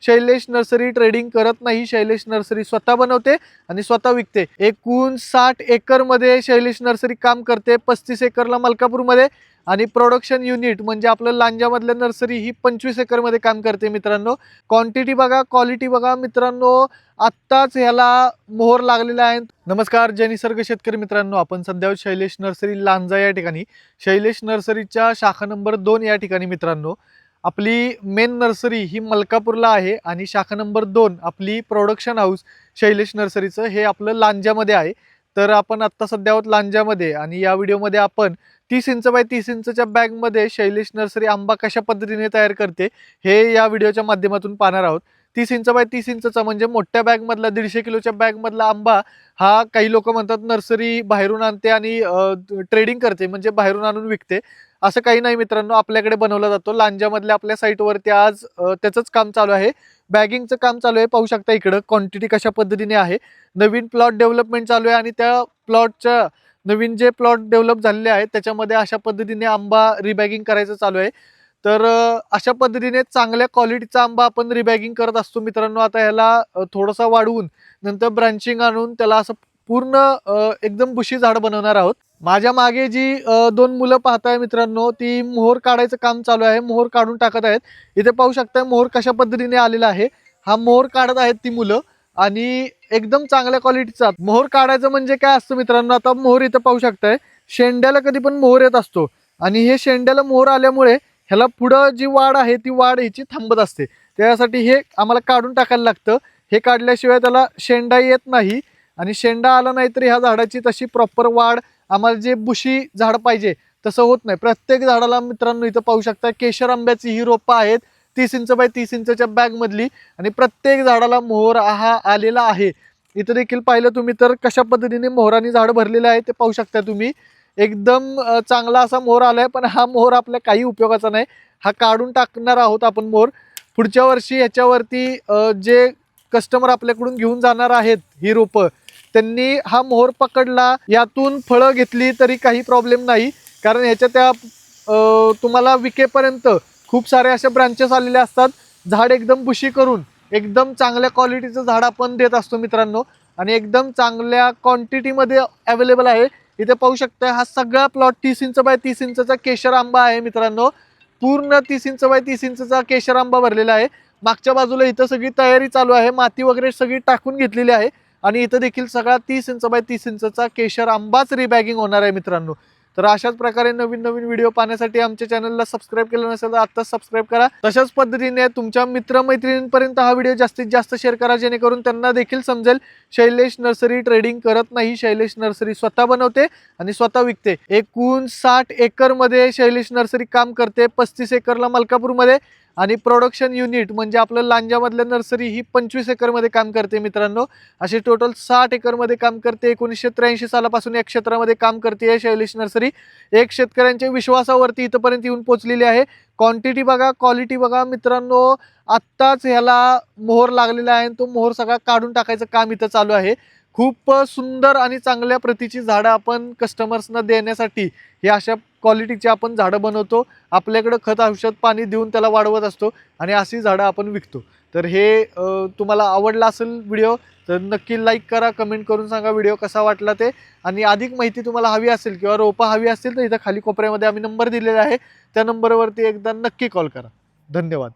Shailesh nursery trading करत नाही, Shailesh nursery स्वतः बनवते आणि स्वतः विकते। एकूण 60 एकर मध्ये शैलेश नर्सरी काम करते, 35 एकरला मलकापूरमध्ये आणि प्रोडक्शन युनिट म्हणजे आपलं लांजामधलं नर्सरी ही 25 एकर मध्ये काम करते मित्रांनो। क्वांटिटी बघा, क्वालिटी बघा मित्रांनो, आत्ताच ह्याला मोहर लागलेला आहे। नमस्कार जय निसर्ग शेतकरी मित्रांनो, आपण सध्या शैलेश नर्सरी लांजा या ठिकाणी, शैलेश नर्सरीच्या शाखा नंबर 2 या ठिकाणी मित्रांनो। आपली मेन नर्सरी ही मलकापूरला आहे आणि शाखा नंबर 2 आपली प्रोडक्शन हाऊस शैलेश नर्सरीचं हे आपलं लांजामध्ये आहे। तर आपण आत्ता सध्या आहोत लांजामध्ये आणि या व्हिडिओमध्ये आपण 30 इंच बाय 30 इंचच्या बॅगमध्ये शैलेश नर्सरी आंबा कशा पद्धतीने तयार करते हे या व्हिडिओच्या माध्यमातून पाहणार आहोत। 30 इंच बाय 30 इंचचा म्हणजे मोठ्या बॅगमधला 150 किलोच्या बॅगमधला आंबा हा काही लोक म्हणतात नर्सरी बाहेरून आणते आणि ट्रेडिंग करते म्हणजे बाहेरून आणून विकते। असं काही नाही मित्रांनो, आपल्याकडे बनवला जातो। लांजामधल्या आपल्या साईटवरती आज त्याचंच काम चालू आहे, बॅगिंगचं काम चालू आहे। पाहू शकता इकडं क्वांटिटी कशा पद्धतीने आहे। नवीन प्लॉट डेव्हलपमेंट चालू आहे आणि त्या प्लॉटच्या नवीन जे प्लॉट डेव्हलप झालेले आहेत त्याच्यामध्ये अशा पद्धतीने आंबा रिबॅगिंग करायचं चालू आहे। तर अशा पद्धतीने चांगल्या क्वालिटीचा आंबा आपण रिबॅगिंग करत असतो मित्रांनो। आता ह्याला थोडासा वाढवून नंतर ब्रांचिंग आणून त्याला असं पूर्ण एकदम बुशी झाड बनवणार आहोत। माझ्या मागे जी 2 मुलं पाहताय मित्रांनो, ती मोहर काढायचं काम चालू आहे, मोहर काढून टाकत आहेत। इथे पाहू शकताय मोहर कशा पद्धतीने आलेला आहे। हा मोहर काढत आहेत ती मुलं आणि एकदम चांगल्या क्वालिटीचा मोहर काढायचं म्हणजे काय असतं मित्रांनो, आता मोहर इथं पाहू शकताय, शेंड्याला कधी पण मोहर येत असतो आणि हे शेंड्याला मोहर आल्यामुळे ह्याला पुढं जी वाढ आहे ती वाढ ह्याची थांबत असते। त्यासाठी हे आम्हाला काढून टाकायला लागतं। हे काढल्याशिवाय त्याला शेंडा येत नाही आणि शेंडा आला नाही तरी ह्या झाडाची तशी प्रॉपर वाढ आम्हाला जे बुशी झाड पाहिजे तसं होत नाही। प्रत्येक झाडाला मित्रांनो इथं पाहू शकता केशर आंब्याची ही रोपं आहेत 30 इंच बाय 30 इंचच्या बॅग मधली आणि प्रत्येक झाडाला मोहर हा आलेला आहे। इथं देखील पाहिलं तुम्ही तर कशा पद्धतीने मोहरांनी झाड भरलेलं आहे ते पाहू शकता तुम्ही। एकदम चांगला असा मोहर आलाय, पण हा मोहर आपल्या काही उपयोगाचा नाही, हा काढून टाकणार आहोत आपण मोहर। पुढच्या वर्षी ह्याच्यावरती जे कस्टमर आपल्याकडून घेऊन जाणार आहेत ही रोपं, त्यांनी हा मोहर पकडला यातून फळं घेतली तरी काही प्रॉब्लेम नाही, कारण ह्याच्या त्या तुम्हाला विकेपर्यंत खूप सारे असे ब्रांचेस आलेले असतात। झाड एकदम बुशी करून एकदम चांगल्या क्वालिटीचं झाड आपण देत असतो मित्रांनो आणि एकदम चांगल्या क्वांटिटीमध्ये अवेलेबल आहे। इथे पाहू शकता हा सगळा प्लॉट 30 इंच बाय 30 इंचचा केशर आंबा आहे मित्रांनो। पूर्ण 30 इंच बाय 30 इंचचा केशर आंबा भरलेला आहे। मागच्या बाजूला इथं सगळी तयारी चालू आहे, माती वगैरे सगळी टाकून घेतलेली आहे आणि इथं देखील सगळा 30 इंच बाय 30 इंचचा केशर आंबाच रिबॅगिंग होणार आहे मित्रांनो। तर अशाच प्रकारे नवीन नवीन व्हिडिओ पाहण्यासाठी आमच्या चॅनलला सबस्क्राईब केलं नसेल तर आत्ताच सबस्क्राईब करा। तशाच पद्धतीने तुमच्या मित्रमैत्रिणींपर्यंत हा व्हिडिओ जास्तीत जास्त शेअर करा, जेणेकरून त्यांना देखील समजेल शैलेश नर्सरी ट्रेडिंग करत नाही, शैलेश नर्सरी स्वतः बनवते आणि स्वतः विकते। एकूण 60 एकर मध्ये शैलेश नर्सरी काम करते, 35 एकरला मलकापूरमध्ये आणि प्रोडक्शन युनिट म्हणजे आपलं लांजामधलं नर्सरी ही 25 एकर मध्ये काम करते मित्रांनो। असे टोटल 60 एकर मध्ये काम करते। 1983 सालापासून या क्षेत्रामध्ये काम करते शैलेश नर्सरी। एक शेतकऱ्यांच्या विश्वासावरती इथपर्यंत येऊन पोहोचलेली आहे। क्वांटिटी बघा, क्वालिटी बघा मित्रांनो, आत्ताच ह्याला मोहर लागलेला आहे, तो मोहर सगळा काढून टाकायचं काम इथं चालू आहे। खूप सुंदर आणि चांगल्या प्रतीची झाडं आपण कस्टमर्सना देण्यासाठी हे अशा क्वालिटीची आपण झाडं बनवतो। आपल्याकडे खत औषध पाणी देऊन त्याला वाढवत असतो आणि अशी झाडं आपण विकतो। तर हे तुम्हाला आवडला असेल व्हिडिओ तर नक्की लाईक करा, कमेंट करून सांगा व्हिडिओ कसा वाटला ते। आणि अधिक माहिती तुम्हाला हवी असेल किंवा रोपं हवी असतील तर इथं खाली कोपऱ्यामध्ये आम्ही नंबर दिलेला आहे, त्या नंबरवरती एकदा नक्की कॉल करा। धन्यवाद।